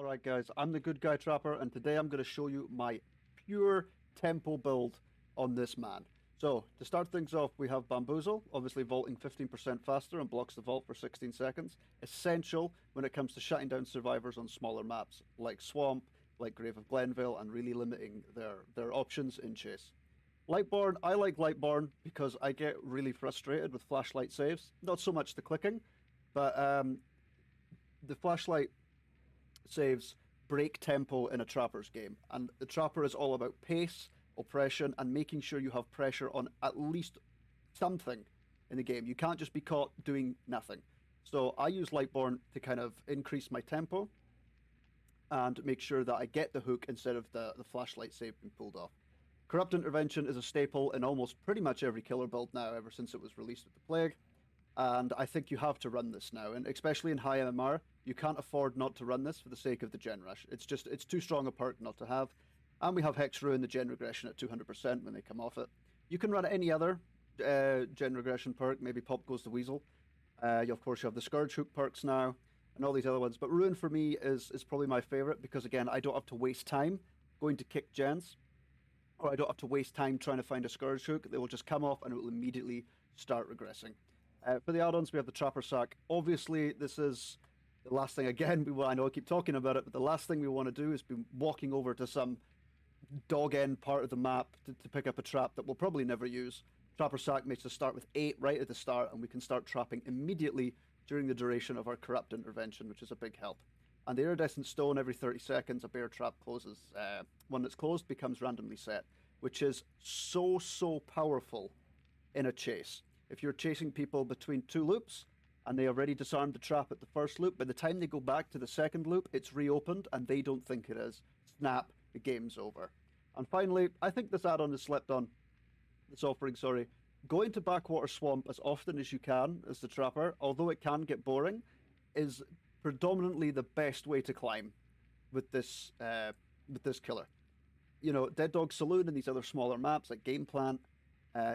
Alright guys, I'm the GoodGuy Trapper and today I'm going to show you my pure tempo build on this man. So, to start things off we have Bamboozle, obviously vaulting 15% faster and blocks the vault for 16 seconds. Essential when it comes to shutting down survivors on smaller maps, like Swamp, like Grave of Glenvale, and really limiting their options in Chase. Lightborn, I like Lightborn because I get really frustrated with flashlight saves. Not so much the clicking, but the flashlight saves break tempo in a Trapper's game, and the Trapper is all about pace, oppression, and making sure you have pressure on at least something in the game. You can't just be caught doing nothing. So I use Lightborn to kind of increase my tempo and make sure that I get the hook instead of the flashlight save being pulled off. Corrupt Intervention is a staple in almost pretty much every killer build now, ever since it was released with the Plague. And I think you have to run this now, and especially in high MMR, you can't afford not to run this for the sake of the gen rush. It's too strong a perk not to have. And we have Hex Ruin, the gen regression at 200% when they come off it. You can run any other gen regression perk, maybe Pop Goes the Weasel. Of course, you have the Scourge Hook perks now, and all these other ones. But Ruin for me is probably my favorite, because again, I don't have to waste time going to kick gens, or I don't have to waste time trying to find a Scourge Hook. They will just come off and it will immediately start regressing. For the add-ons, we have the Trapper Sack. Obviously, this is the last thing, again, I know I keep talking about it, but the last thing we want to do is be walking over to some dog-end part of the map to pick up a trap that we'll probably never use. Trapper Sack makes us start with 8 right at the start, and we can start trapping immediately during the duration of our Corrupt Intervention, which is a big help. And the Iridescent Stone, every 30 seconds, a bear trap closes. One that's closed becomes randomly set, which is so powerful in a chase. If you're chasing people between 2 loops, and they already disarmed the trap at the first loop, by the time they go back to the second loop, it's reopened, and they don't think it is. Snap, the game's over. And finally, I think this add-on is slept on. This offering, sorry. Going to Backwater Swamp as often as you can as the Trapper, although it can get boring, is predominantly the best way to climb with this killer. You know, Dead Dog Saloon and these other smaller maps like Game Plant,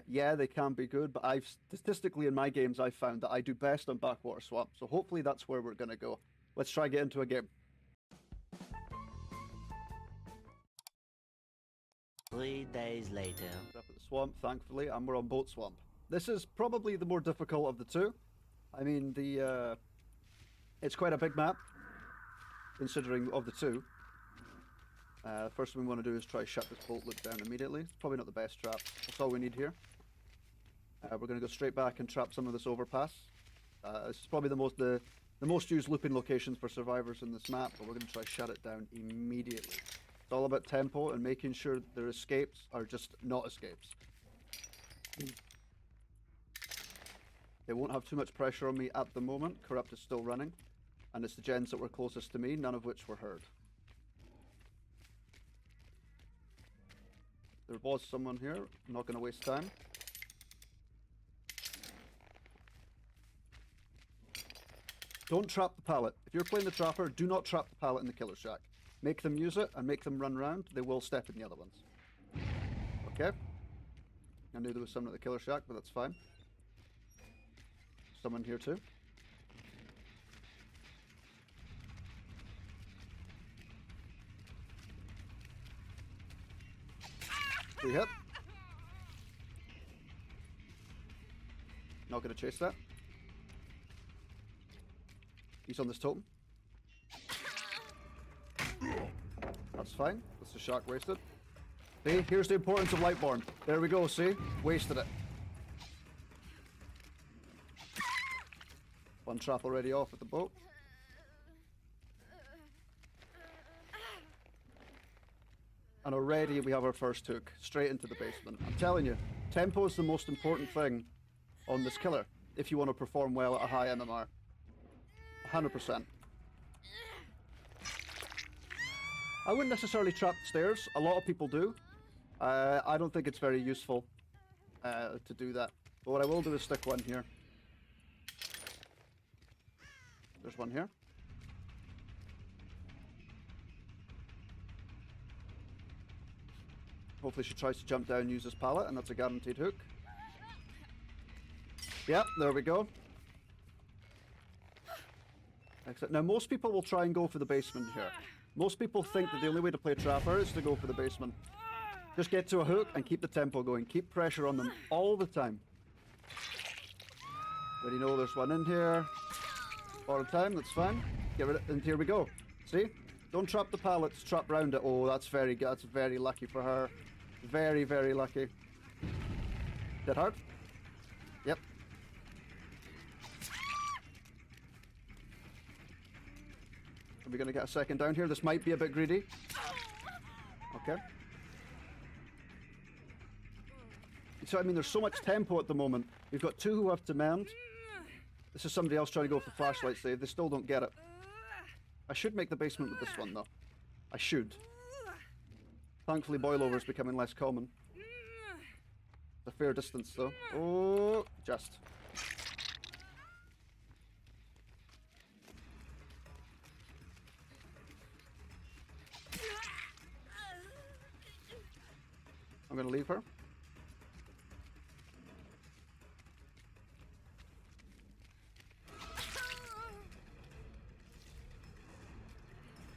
yeah, they can be good, but statistically in my games, I've found that I do best on Backwater Swamp, so hopefully that's where we're going to go. Let's try get into a game. 3 days later. Up at the swamp, thankfully, and we're on Boat Swamp. This is probably the more difficult of the two. I mean, it's quite a big map, considering of the two. First thing we want to do is try shut this boat loop down immediately. It's probably not the best trap. That's all we need here. We're going to go straight back and trap some of this overpass. This is probably the most used looping locations for survivors in this map, but we're going to try shut it down immediately. It's all about tempo and making sure their escapes are just not escapes. They won't have too much pressure on me at the moment. Corrupt is still running, and it's the gens that were closest to me, none of which were heard. There was someone here. I'm not going to waste time. Don't trap the pallet. If you're playing the Trapper, do not trap the pallet in the Killer Shack. Make them use it and make them run around. They will step in the other ones. Okay. I knew there was someone at the Killer Shack, but that's fine. Someone here too. Free hit. Not going to chase that. He's on this totem. That's fine. That's the shark wasted. See, here's the importance of Lightborn. There we go, see? Wasted it. One trap already off at the boat. And already we have our first hook, straight into the basement. I'm telling you, tempo is the most important thing on this killer, if you want to perform well at a high MMR. 100%. I wouldn't necessarily trap the stairs, a lot of people do. I don't think it's very useful to do that. But what I will do is stick one here. There's one here. Hopefully she tries to jump down and use this pallet, and that's a guaranteed hook. Yep, there we go. Excellent. Now most people will try and go for the basement here. Most people think that the only way to play Trapper is to go for the basement. Just get to a hook and keep the tempo going. Keep pressure on them all the time. Already know there's one in here. Borrowed time, that's fine. Get rid of it, and here we go. See? Don't trap the pallets, trap round it. Oh, that's very good. That's very lucky for her. Very, very lucky. Dead hard? Yep. Are we going to get a second down here? This might be a bit greedy. Okay. So, I mean, there's so much tempo at the moment. We've got two who have to mend. This is somebody else trying to go for flashlight save. They still don't get it. I should make the basement with this one, though. I should. Thankfully, boilover is becoming less common. It's a fair distance, though. Oh, just. I'm going to leave her.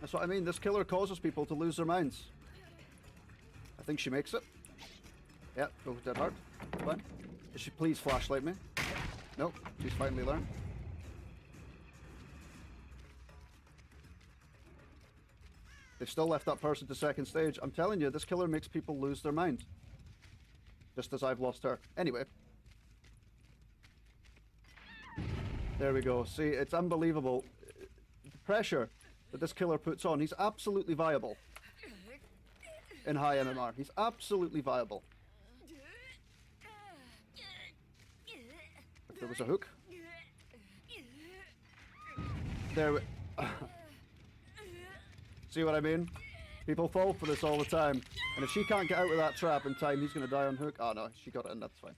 That's what I mean. This killer causes people to lose their minds. I think she makes it. Yep, go dead hard. Fine. Does she please flashlight me? Nope, she's finally learned. They've still left that person to second stage. I'm telling you, this killer makes people lose their mind. Just as I've lost her. Anyway. There we go. See, it's unbelievable. The pressure that this killer puts on. He's absolutely viable. In high MMR. He's absolutely viable. If there was a hook. There we... See what I mean? People fall for this all the time. And if she can't get out of that trap in time, he's going to die on hook. Oh no, she got it in, that's fine.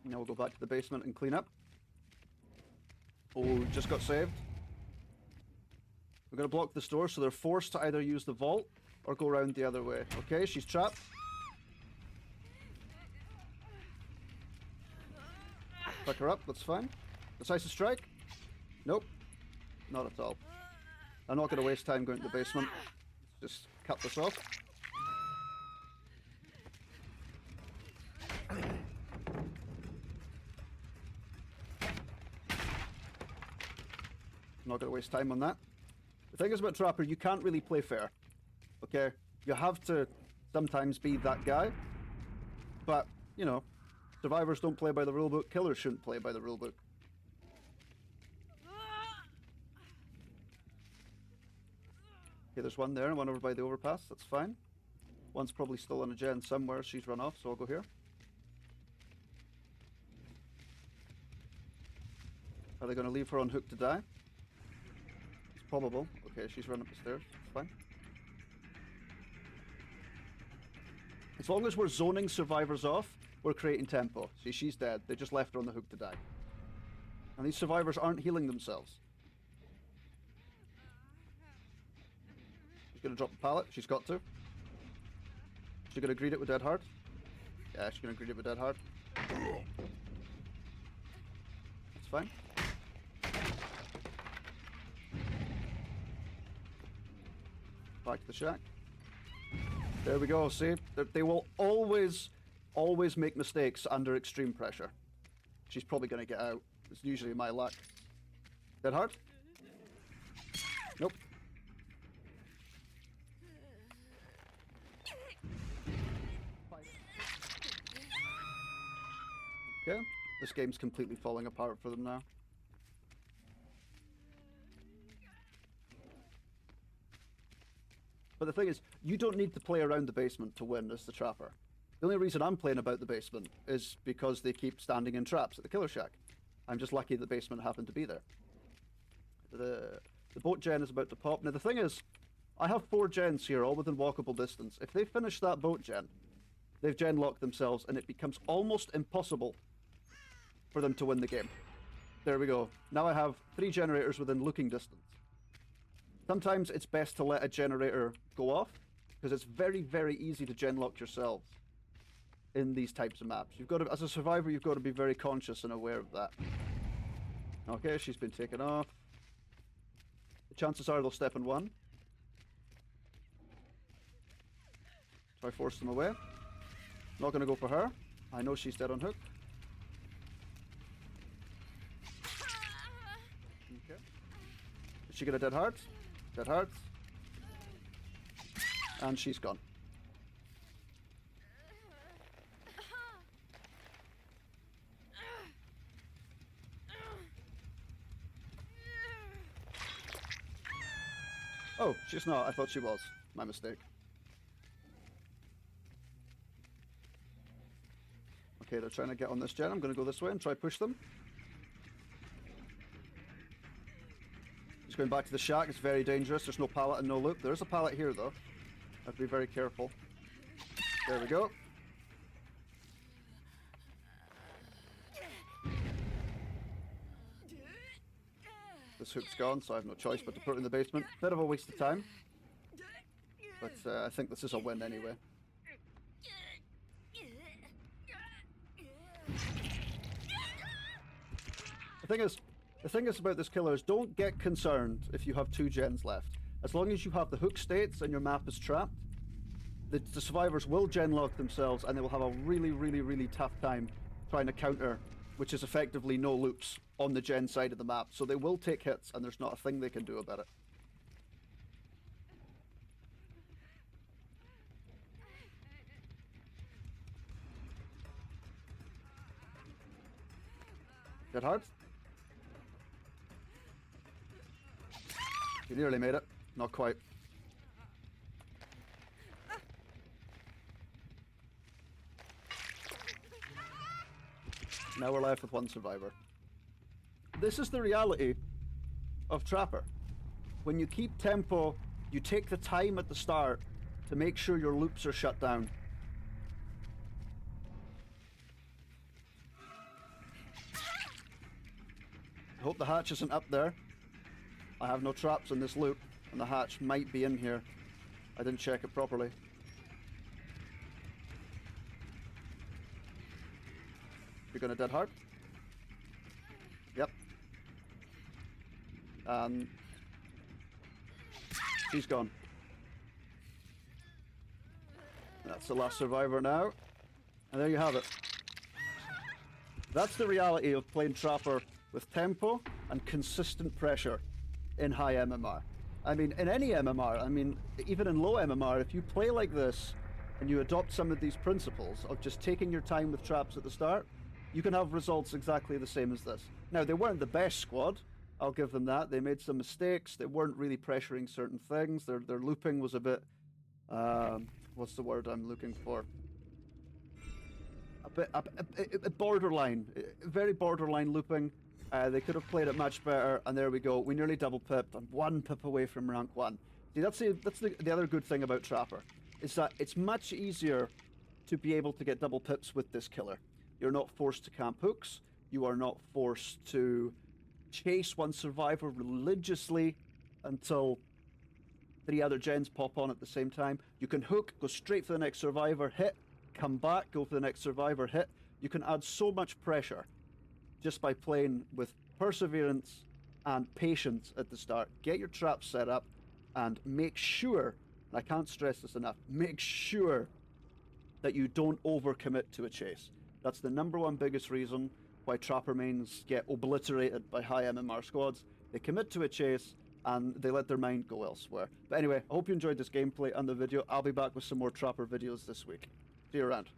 Now we'll go back to the basement and clean up. Oh, just got saved. We're going to block this door, so they're forced to either use the vault or go around the other way. Okay, she's trapped. Pick her up, that's fine. Decisive strike? Nope. Not at all. I'm not going to waste time going to the basement. Let's just cut this off. I'm not going to waste time on that. The thing is about Trapper, you can't really play fair. Okay? You have to sometimes be that guy. But, you know, survivors don't play by the rulebook, killers shouldn't play by the rulebook. Okay, there's one there and one over by the overpass, that's fine. One's probably still on a gen somewhere, she's run off, so I'll go here. Are they going to leave her on hook to die? It's probable. Okay, she's run up the stairs, it's fine. As long as we're zoning survivors off, we're creating tempo. See, she's dead. They just left her on the hook to die. And these survivors aren't healing themselves. She's going to drop the pallet. She's got to. She's going to greet it with dead hard. Yeah, she's going to greet it with dead hard. That's fine. Back to the shack. There we go, see? They will always make mistakes under extreme pressure. She's probably going to get out. It's usually my luck. Dead hard? Nope. Okay, this game's completely falling apart for them now. But the thing is, you don't need to play around the basement to win as the Trapper. The only reason I'm playing about the basement is because they keep standing in traps at the killer shack. I'm just lucky the basement happened to be there. The boat gen is about to pop. Now the thing is, I have 4 gens here, all within walkable distance. If they finish that boat gen, they've gen locked themselves and it becomes almost impossible for them to win the game. There we go. Now I have 3 generators within looking distance. Sometimes it's best to let a generator go off, because it's very, very easy to gen lock yourselves in these types of maps. You've got to, as a survivor, you've got to be very conscious and aware of that. Okay, she's been taken off. chances are they'll step in one. Try force them away. Not going to go for her. I know she's dead on hook. Okay. Did she get a dead heart? Dead heart. And she's gone. Oh, she's not. I thought she was. My mistake. Okay, they're trying to get on this gen. I'm going to go this way and try push them. He's going back to the shack. It's very dangerous. There's no pallet and no loop. There is a pallet here, though. I have to be very careful. There we go. This hook's gone, so I have no choice but to put it in the basement. Bit of a waste of time. But I think this is a win anyway. The thing is about this killer is don't get concerned if you have 2 gens left. As long as you have the hook states and your map is trapped, the survivors will gen lock themselves and they will have a really, really, really tough time trying to counter, which is effectively no loops on the gen side of the map. So they will take hits and there's not a thing they can do about it. Get hard. You nearly made it. Not quite. Now we're left with 1 survivor. This is the reality of Trapper. When you keep tempo, you take the time at the start to make sure your loops are shut down. I hope the hatch isn't up there. I have no traps in this loop, and the hatch might be in here. I didn't check it properly. You're gonna dead hard? Yep. She's gone. That's the last survivor now. And there you have it. That's the reality of playing Trapper with tempo and consistent pressure in high MMR. I mean, in any MMR, I mean, even in low MMR, if you play like this and you adopt some of these principles of just taking your time with traps at the start, you can have results exactly the same as this. Now, they weren't the best squad, I'll give them that. They made some mistakes, they weren't really pressuring certain things, their looping was a bit, what's the word I'm looking for? A borderline, very borderline looping. They could have played it much better, and there we go. We nearly double pipped. I'm 1 pip away from rank 1. See, that's the other good thing about Trapper, is that it's much easier to be able to get double pips with this killer. You're not forced to camp hooks. You are not forced to chase 1 survivor religiously until 3 other gens pop on at the same time. You can hook, go straight for the next survivor, hit, come back, go for the next survivor, hit. You can add so much pressure just by playing with perseverance and patience at the start. Get your traps set up and make sure, and I can't stress this enough, make sure that you don't overcommit to a chase. That's the #1 biggest reason why Trapper mains get obliterated by high MMR squads. They commit to a chase and they let their mind go elsewhere. But anyway, I hope you enjoyed this gameplay and the video. I'll be back with some more Trapper videos this week. See you around.